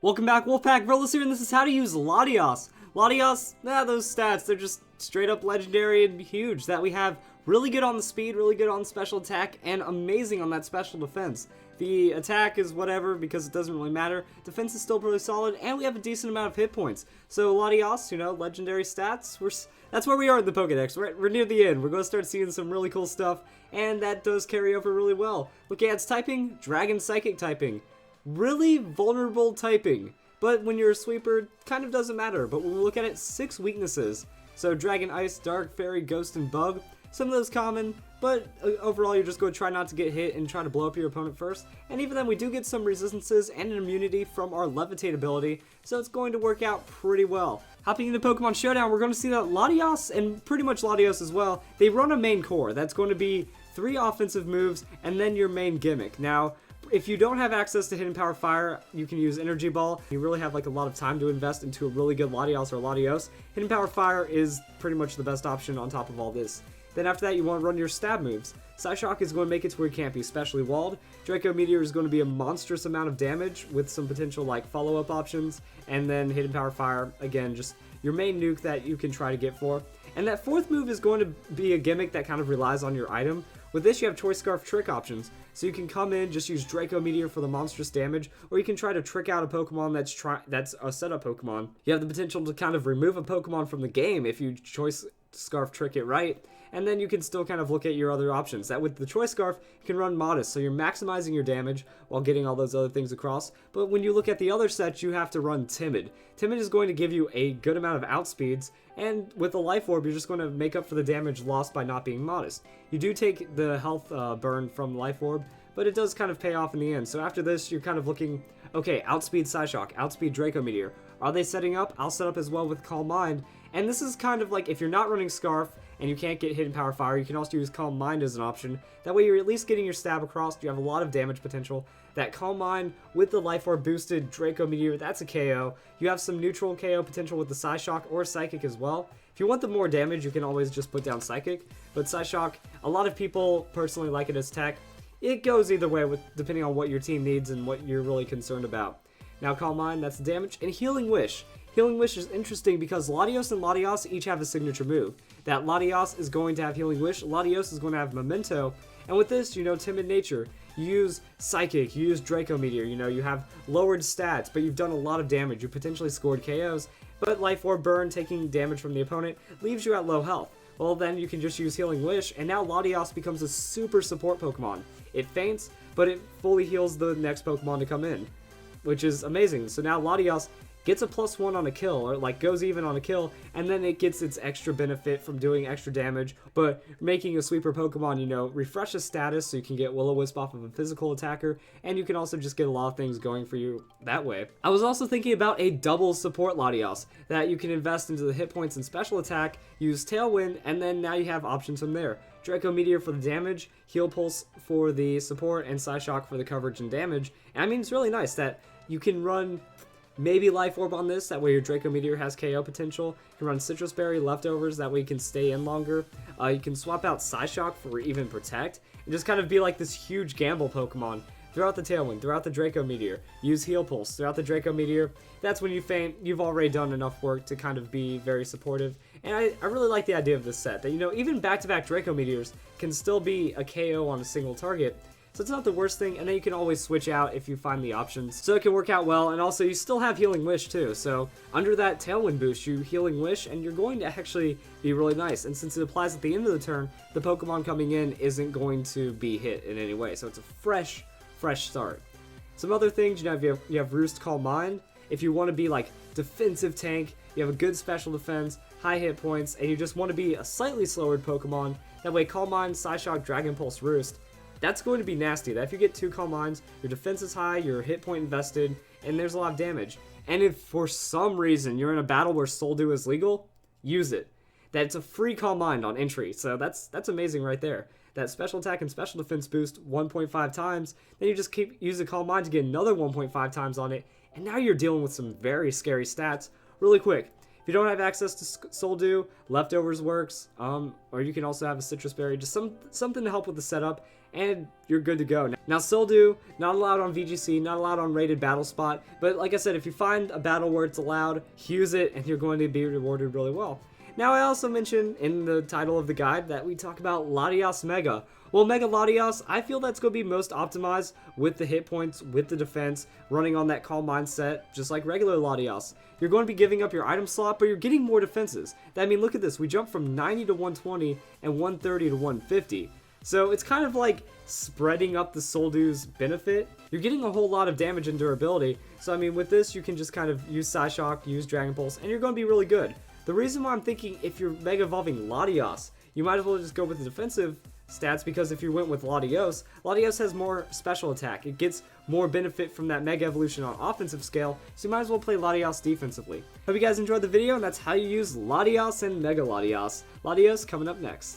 Welcome back, Wolfpack Verlis here, and this is how to use Latios. Latios, those stats, they're just straight up legendary and huge. That we have really good on the speed, really good on special attack, and amazing on that special defense. The attack is whatever because it doesn't really matter. Defense is still pretty solid, and we have a decent amount of hit points. So Latios, legendary stats, that's where we are in the Pokedex. We're near the end. We're going to start seeing some really cool stuff, and that does carry over really well. Looking at its typing, Dragon Psychic typing. Really vulnerable typing, but when you're a sweeper, kind of doesn't matter. But when we look at it, 6 weaknesses. So Dragon, Ice, Dark, Fairy, Ghost, and Bug. Some of those common, but overall you're just going to try not to get hit and try to blow up your opponent first. And even then we do get some resistances and an immunity from our Levitate ability, so it's going to work out pretty well. Hopping into Pokemon Showdown, we're going to see that Latios, and pretty much Latios as well, they run a main core. That's going to be 3 offensive moves and then your main gimmick. Now, if you don't have access to Hidden Power Fire, you can use Energy Ball. You really have a lot of time to invest into a really good Latios or Latios. Hidden Power Fire is pretty much the best option on top of all this. Then after that, you want to run your stab moves. Psyshock is going to make it to where it can't be specially walled. Draco Meteor is going to be a monstrous amount of damage with some potential follow-up options. And then Hidden Power Fire, again, just your main nuke that you can try to get for. And that 4th move is going to be a gimmick that kind of relies on your item. With this, you have Choice Scarf trick options, so you can come in, just use Draco Meteor for the monstrous damage, or you can try to trick out a Pokemon that's a setup Pokemon. You have the potential to kind of remove a Pokemon from the game if you Choice Scarf trick it right, and then you can still kind of look at your other options. That with the Choice Scarf, you can run Modest, so you're maximizing your damage while getting all those other things across. But when you look at the other sets, you have to run Timid. Timid is going to give you a good amount of outspeeds, and with the Life Orb, you're just going to make up for the damage lost by not being Modest. You do take the health burn from Life Orb, but it does kind of pay off in the end. So after this, you're kind of looking, okay, outspeed Psyshock, outspeed Draco Meteor. Are they setting up? I'll set up as well with Calm Mind. And this is kind of like, if you're not running Scarf and you can't get Hidden Power Fire, you can also use Calm Mind as an option. That way you're at least getting your stab across. You have a lot of damage potential. That Calm Mind with the Life Orb boosted Draco Meteor, that's a KO. You have some neutral KO potential with the Psyshock or Psychic as well. If you want the more damage, you can always just put down Psychic. But Psyshock, a lot of people personally like it as tech. It goes either way depending on what your team needs and what you're really concerned about. Now Calm Mind, that's damage. And Healing Wish. Healing Wish is interesting because Latios and Latios each have a signature move. That Latios is going to have Healing Wish, Latios is going to have Memento, and with this, Timid Nature. You use Psychic, you use Draco Meteor, you have lowered stats, but you've done a lot of damage. You potentially scored KOs, but Life Orb Burn, taking damage from the opponent, leaves you at low health. Well, then you can just use Healing Wish, and now Latios becomes a super support Pokemon. It faints, but it fully heals the next Pokemon to come in, which is amazing. So now Latios gets a +1 on a kill, or goes even on a kill, and then it gets its extra benefit from doing extra damage, but making a sweeper Pokemon, refreshes status so you can get Will-O-Wisp off of a physical attacker, and you can also just get a lot of things going for you that way. I was also thinking about a double support Latios, that you can invest into the hit points and special attack, use Tailwind, and then now you have options from there. Draco Meteor for the damage, Heal Pulse for the support, and Psyshock for the coverage and damage. And I mean, it's really nice that you can run maybe Life Orb on this, that way your Draco Meteor has KO potential. You can run Citrus Berry Leftovers, that way you can stay in longer. You can swap out Psyshock for even Protect, and just kind of be like this huge gamble Pokemon. Throughout the Tailwind, throughout the Draco Meteor, use Heal Pulse. Throughout the Draco Meteor, that's when you faint. You've already done enough work to kind of be very supportive. And I really like the idea of this set, that even back-to-back Draco Meteors can still be a KO on a single target. So it's not the worst thing, and then you can always switch out if you find the options. So it can work out well, and also you still have Healing Wish too. So under that Tailwind boost, you Healing Wish, and you're going to actually be really nice. And since it applies at the end of the turn, the Pokemon coming in isn't going to be hit in any way. So it's a fresh start. Some other things, you have Roost Calm Mind. If you want to be defensive tank, you have a good special defense, high hit points, and you just want to be a slightly slower Pokemon, that way Calm Mind, Psyshock, Dragon Pulse, Roost, that's going to be nasty. That if you get 2 Calm Minds, your defense is high, your hit point invested, and there's a lot of damage. And if for some reason you're in a battle where Soul Dew is legal, use it. That's a free Calm Mind on entry, so that's amazing right there. That special attack and special defense boost 1.5 times, then you just use the Calm Mind to get another 1.5 times on it, and now you're dealing with some very scary stats really quick. If you don't have access to Soldew, Leftovers works, or you can also have a Citrus Berry, just something to help with the setup, and you're good to go. Now Soldew, not allowed on VGC, not allowed on rated battle spot, but like I said, if you find a battle where it's allowed, use it, and you're going to be rewarded really well. Now I also mentioned in the title of the guide that we talk about Latias Mega. Well, Mega Latias, I feel that's going to be most optimized with the hit points, with the defense, running on that calm mindset, just like regular Latias. You're going to be giving up your item slot, but you're getting more defenses. I mean, look at this, we jumped from 90 to 120 and 130 to 150. So it's kind of like spreading up the Soldew's benefit. You're getting a whole lot of damage and durability. So I mean, with this, you can just kind of use Psyshock, use Dragon Pulse, and you're going to be really good. The reason why I'm thinking if you're Mega Evolving Latias, you might as well just go with the defensive stats, because if you went with Latios, Latios has more special attack. It gets more benefit from that Mega Evolution on offensive scale, so you might as well play Latios defensively. Hope you guys enjoyed the video, and that's how you use Latios and Mega Latios. Latios coming up next.